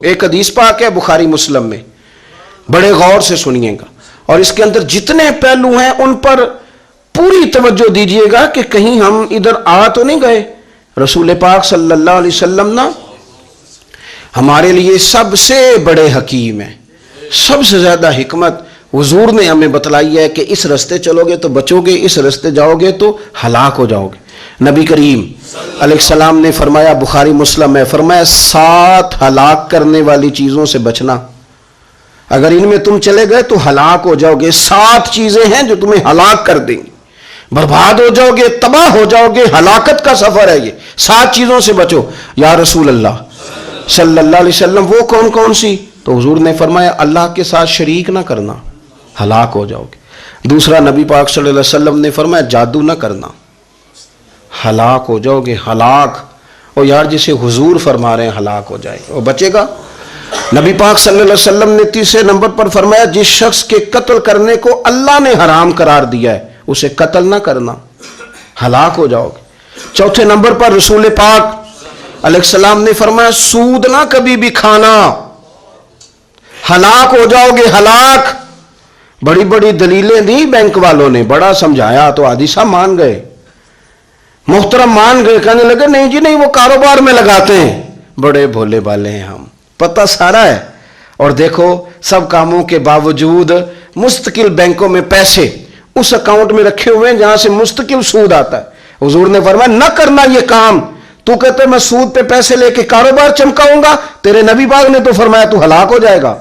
ایک حدیث پاک ہے بخاری مسلم میں، بڑے غور سے سنیے گا، اور اس کے اندر جتنے پہلو ہیں ان پر پوری توجہ دیجئے گا کہ کہیں ہم ادھر آ تو نہیں گئے۔ رسول پاک صلی اللہ علیہ وسلم نا ہمارے لیے سب سے بڑے حکیم ہیں، سب سے زیادہ حکمت حضور نے ہمیں بتلائی ہے کہ اس رستے چلو گے تو بچو گے، اس رستے جاؤ گے تو ہلاک ہو جاؤ گے۔ نبی کریم علیہ السلام نے فرمایا، بخاری مسلم ہے، فرمایا 7 ہلاک کرنے والی چیزوں سے بچنا، اگر ان میں تم چلے گئے تو ہلاک ہو جاؤ گے۔ 7 چیزیں ہیں جو تمہیں ہلاک کر دیں گی، برباد ہو جاؤ گے، تباہ ہو جاؤ گے، ہلاکت کا سفر ہے یہ، 7 چیزوں سے بچو۔ یا رسول اللہ صلی اللہ علیہ وسلم وہ کون کون سی؟ تو حضور نے فرمایا اللہ کے ساتھ شریک نہ کرنا، ہلاک ہو جاؤ گے۔ دوسرا نبی پاک صلی اللہ علیہ وسلم نے فرمایا جادو نہ کرنا، ہلاک ہو جاؤ گے، ہلاک۔ اور یار جسے حضور فرما رہے ہیں ہلاک ہو جائے وہ بچے گا؟ نبی پاک صلی اللہ علیہ وسلم نے تیسرے نمبر پر فرمایا جس شخص کے قتل کرنے کو اللہ نے حرام قرار دیا ہے اسے قتل نہ کرنا، ہلاک ہو جاؤ گے۔ چوتھے نمبر پر رسول پاک علیہ السلام نے فرمایا سود نہ کبھی بھی کھانا، ہلاک ہو جاؤ گے، ہلاک۔ بڑی بڑی دلیلیں دی بینک والوں نے، بڑا سمجھایا تو حاجی صاحب مان گئے، محترم مان گئے، کہنے لگے نہیں جی نہیں وہ کاروبار میں لگاتے ہیں۔ بڑے بھولے بالے ہیں ہم، پتہ سارا ہے۔ اور دیکھو سب کاموں کے باوجود مستقل بینکوں میں پیسے اس اکاؤنٹ میں رکھے ہوئے ہیں جہاں سے مستقل سود آتا ہے۔ حضور نے فرمایا نہ کرنا یہ کام۔ تو کہتے میں سود پہ پیسے لے کے کاروبار چمکاؤں گا، تیرے نبی پاک نے تو فرمایا تو ہلاک ہو جائے گا۔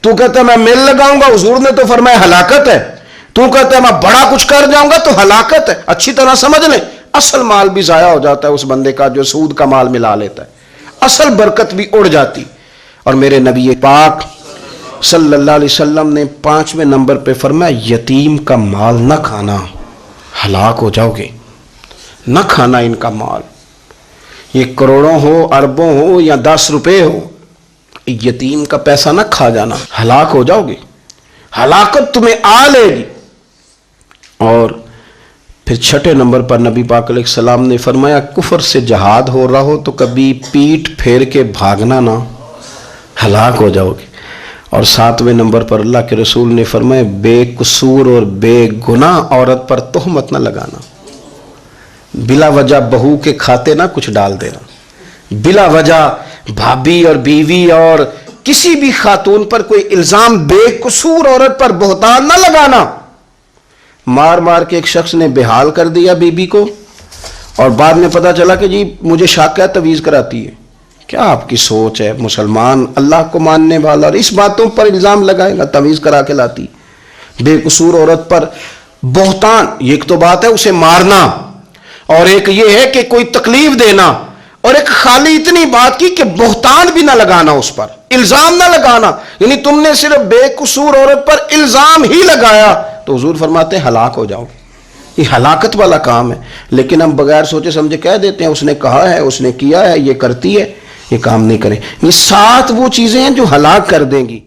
تو کہتا ہے میں مل لگاؤں گا، حضور نے تو فرمایا ہلاکت ہے۔ تو کہتا ہے میں بڑا کچھ کر جاؤں گا تو ہلاکت ہے۔ اچھی طرح سمجھ لیں، اصل مال بھی ضائع ہو جاتا ہے اس بندے کا جو سود کا مال ملا لیتا ہے، اصل برکت بھی اڑ جاتی۔ اور میرے نبی پاک صلی اللہ علیہ وسلم نے 5ویں نمبر پہ فرمایا یتیم کا مال نہ کھانا، ہلاک ہو جاؤ گے، نہ کھانا ان کا مال، یہ کروڑوں ہو، اربوں ہو یا 10 روپے ہو، یتیم کا پیسہ نہ کھا جانا، ہلاک ہو جاؤ گے، ہلاکت تمہیں آ لے گی۔ اور پھر 6 نمبر پر نبی پاک علیہ السلام نے فرمایا کفر سے جہاد ہو رہا ہو تو کبھی پیٹ پھیر کے بھاگنا نہ، ہلاک ہو جاؤ گے۔ اور 7ویں نمبر پر اللہ کے رسول نے فرمایا بے قصور اور بے گناہ عورت پر تہمت نہ لگانا، بلا وجہ بہو کے کھاتے نہ کچھ ڈال دینا، بلا وجہ بھابھی اور بیوی اور کسی بھی خاتون پر کوئی الزام بے قصور عورت پر بہتان نہ لگانا۔ مار مار کے ایک شخص نے بحال کر دیا بیوی کو، اور بعد میں پتا چلا کہ جی مجھے شک ہے تویز کراتی ہے۔ کیا آپ کی سوچ ہے؟ مسلمان اللہ کو ماننے والا، اور اس باتوں پر الزام لگائے گا تویز کرا کے لاتی۔ بے قصور عورت پر بہتان، ایک تو بات ہے اسے مارنا، اور ایک یہ ہے کہ کوئی تکلیف دینا، اور ایک خالی اتنی بات کی کہ بہتان بھی نہ لگانا، اس پر الزام نہ لگانا، یعنی تم نے صرف بے قصور عورت پر الزام ہی لگایا تو حضور فرماتے ہیں ہلاک ہو جاؤ، یہ ہلاکت والا کام ہے۔ لیکن ہم بغیر سوچے سمجھے کہہ دیتے ہیں اس نے کہا ہے، اس نے کیا ہے، یہ کرتی ہے، یہ کام نہیں کریں۔ یہ 7 وہ چیزیں ہیں جو ہلاک کر دیں گی۔